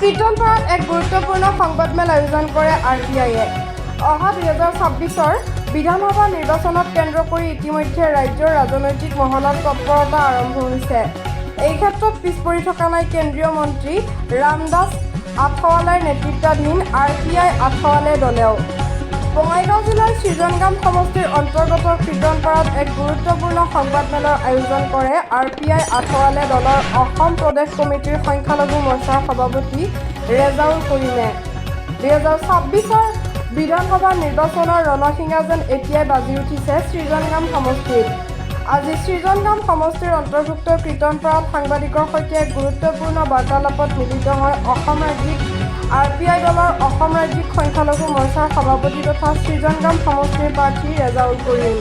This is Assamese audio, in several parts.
কীৰ্তনপাৰাত এক গুৰুত্বপূৰ্ণ সংবাদমেল আয়োজন কৰে RPIয়ে। অহা 2026-ৰ বিধানসভা নিৰ্বাচনক কেন্দ্ৰ কৰি ইতিমধ্যে ৰাজ্যৰ ৰাজনৈতিক মহলত তৎপৰতা আৰম্ভ হৈছে। এই ক্ষেত্ৰত পিছ পৰি থকা নাই কেন্দ্ৰীয় মন্ত্ৰী ৰামদাস আথাৱালেৰ নেতৃত্বাধীন RPI আথাৱালে দলেও। বঙাইগাঁও জিলাৰ সৃজনগাম সমষ্টিৰ অন্তৰ্গত কীৰ্তনপাৰাত এক গুৰুত্বপূৰ্ণ সংবাদমেলৰ আয়োজন কৰে RPI আথাৱালে দলৰ অসম প্ৰদেশ কমিটিৰ সংখ্যালঘু মৰ্চাৰ সভাপতি ৰেজাউল কৰিমে। 2026-ৰ বিধানসভা নিৰ্বাচনৰ ৰণসিঙা যেন এতিয়াই বাজি উঠিছে সৃজনগাম সমষ্টিত। আজি সৃজনগাম সমষ্টিৰ অন্তৰ্ভুক্ত কীৰ্তনপাৰাত সাংবাদিকৰ সৈতে এক গুৰুত্বপূৰ্ণ বাৰ্তালাপত মিলিত হয় অসম ৰাজ্যিক RPI দলৰ অসম ৰাজ্যিক সংখ্যালঘু মৰ্চাৰ সভাপতি তথা সৃজনগাম সমষ্টিৰ প্ৰাৰ্থী ৰেজাউল কৰিম।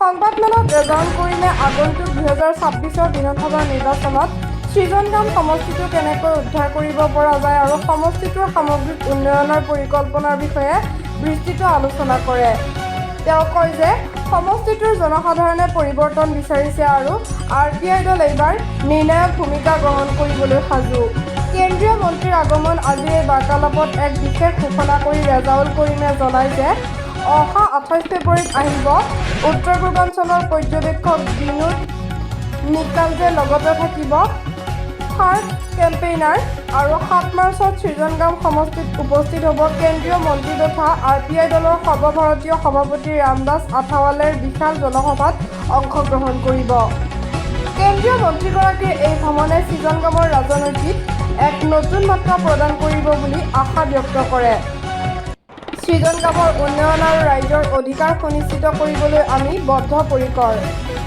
সংবাদমেলত ৰেজাউল কৰিমে আগন্তুক 2026-ৰ বিধানসভা নিৰ্বাচনত সৃজনগাম সমষ্টিটো কেনেকৈ উদ্ধাৰ কৰিব পৰা যায় আৰু সমষ্টিটোৰ সামগ্ৰিক উন্নয়নৰ পৰিকল্পনাৰ বিষয়ে বিস্তৃত আলোচনা কৰে। তেওঁ কয় যে সমষ্টিটোৰ জনসাধাৰণে পৰিৱৰ্তন বিচাৰিছে আৰু RPI দল এইবাৰ নিৰ্ণায়ক ভূমিকা গ্ৰহণ কৰিবলৈ সাজু। কেন্দ্ৰীয় মন্ত্ৰীৰ আগমন আজিৰ এই বাৰ্তালাপত এক বিশেষ ঘোষণা কৰি ৰেজাউল কৰিমে জনায় যে অহা 28 ফেব্ৰুৱাৰীত আহিব উত্তৰ পূৰ্বাঞ্চলৰ পৰ্যবেক্ষক বিনোদ নিকালজে, লগতে থাকিব থাৰ্ড কেম্পেইনাৰ আৰু 7 মাৰ্চত সৃজনগাম সমষ্টিত উপস্থিত হ'ব কেন্দ্ৰীয় মন্ত্ৰী তথা RPI দলৰ সৰ্বভাৰতীয় সভাপতি ৰামদাস আথাৱালেৰ বিশাল জনসভাত অংশগ্ৰহণ কৰিব। কেন্দ্ৰীয় মন্ত্ৰীগৰাকীৰ এই ভ্ৰমণে সৃজনগামৰ ৰাজনৈতিক এক নতুন মাত্ৰা প্ৰদান কৰিব বুলি আশা ব্যক্ত কৰে। সৃজনগামৰ উন্নয়ন আৰু ৰাইজৰ অধিকাৰ সুনিশ্চিত কৰিবলৈ আমি বদ্ধপৰিকৰ।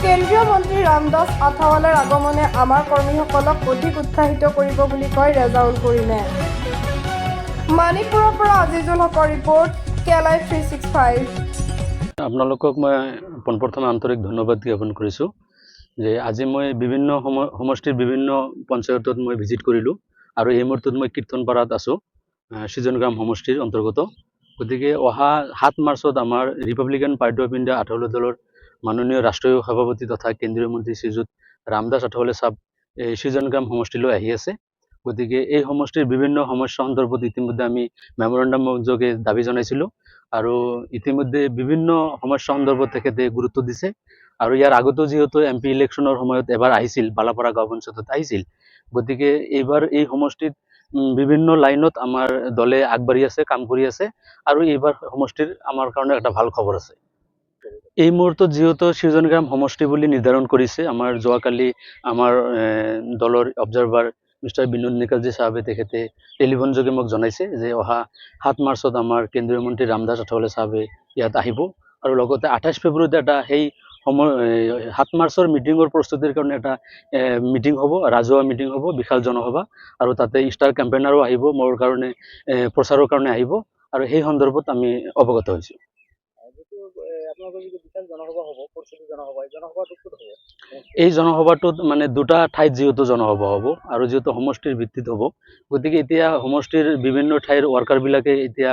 কেন্দ্ৰীয় মন্ত্ৰী ৰামদাস আথাৱালেৰ আগমনে আমাৰ কৰ্মীসকলক অধিক উৎসাহিত কৰিব বুলি কয় ৰেজাউল কৰিমে। মানিকপুৰৰ পৰা আজিজুল হকৰ ৰিপৰ্ট, KLI 365। আপোনালোকক মই পোনপ্ৰথমে আন্তৰিক ধন্যবাদ জ্ঞাপন কৰিছোঁ যে আজি মই বিভিন্ন সমষ্টিৰ বিভিন্ন পঞ্চায়তত মই ভিজিট কৰিলোঁ আৰু এই মুহূৰ্তত মই কীৰ্তনপাৰাত আছোঁ, সৃজনগাম সমষ্টিৰ অন্তৰ্গত। গতিকে অহা 7 মাৰ্চত আমাৰ ৰিপাব্লিকান পাৰ্টি অফ ইণ্ডিয়া আঠাৱলে দলৰ মাননীয় ৰাষ্ট্ৰীয় সভাপতি তথা কেন্দ্ৰীয় মন্ত্ৰী শ্ৰীযুত ৰামদাস আথাৱালে চাহাব এই সৃজনগাম সমষ্টিলৈ আহি আছে। গতিকে এই সমষ্টিৰ বিভিন্ন সমস্যা সন্দৰ্ভত ইতিমধ্যে আমি মেমৰেণ্ডাম যোগে দাবী জনাইছিলোঁ আৰু ইতিমধ্যে বিভিন্ন সমস্যা সন্দৰ্ভত তেখেতে গুৰুত্ব দিছে। আৰু ইয়াৰ আগতেও যিহেতু MP ইলেকশ্যনৰ সময়ত এবাৰ আহিছিল, বালাপাৰা গাঁও পঞ্চায়তত আহিছিল। গতিকে এইবাৰ এই সমষ্টিত বিভিন্ন লাইনত আমাৰ দলে আগবাঢ়ি আছে, কাম কৰি আছে আৰু এইবাৰ সমষ্টিৰ আমাৰ কাৰণে এটা ভাল খবৰ আছে। এই মুহূৰ্তত যিহেতু সৃজনগাম সমষ্টি বুলি নিৰ্ধাৰণ কৰিছে, আমাৰ যোৱাকালি আমাৰ দলৰ অবজাৰ্ভাৰ মিষ্টাৰ বিনোদ নিকালজী চাহাবে তেখেতে টেলিফোন যোগে মোক জনাইছে যে অহা 7 মাৰ্চত আমাৰ কেন্দ্ৰীয় মন্ত্ৰী ৰামদাস আথাৱালে চাহাবে ইয়াত আহিব আৰু লগতে 28 ফেব্ৰুৱাৰীত এটা সেই 7 মাৰ্চৰ মিটিঙৰ প্ৰস্তুতিৰ কাৰণে এটা মিটিং হ'ব, ৰাজহুৱা মিটিং হ'ব, বিশাল জনসভা, আৰু তাতে ষ্টাৰ কেম্পেইনাৰো আহিব, মোৰ কাৰণে প্ৰচাৰৰ কাৰণে আহিব আৰু সেই সন্দৰ্ভত আমি অৱগত হৈছোঁ। এই জনসভাটোত মানে দুটা ঠাইত যিহেতু জনসভা হ'ব আৰু যিহেতু সমষ্টিৰ ভিত্তিত হ'ব, গতিকে এতিয়া সমষ্টিৰ বিভিন্ন ঠাইৰ ৱৰ্কাৰবিলাকে এতিয়া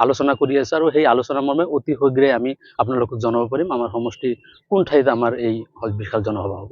আলোচনা কৰি আছে আৰু সেই আলোচনা মৰ্মে অতি শীঘ্ৰে আমি আপোনালোকক জনাব পাৰিম আমাৰ সমষ্টিৰ কোন ঠাইত আমাৰ এই বিশাল জনসভা হ'ব।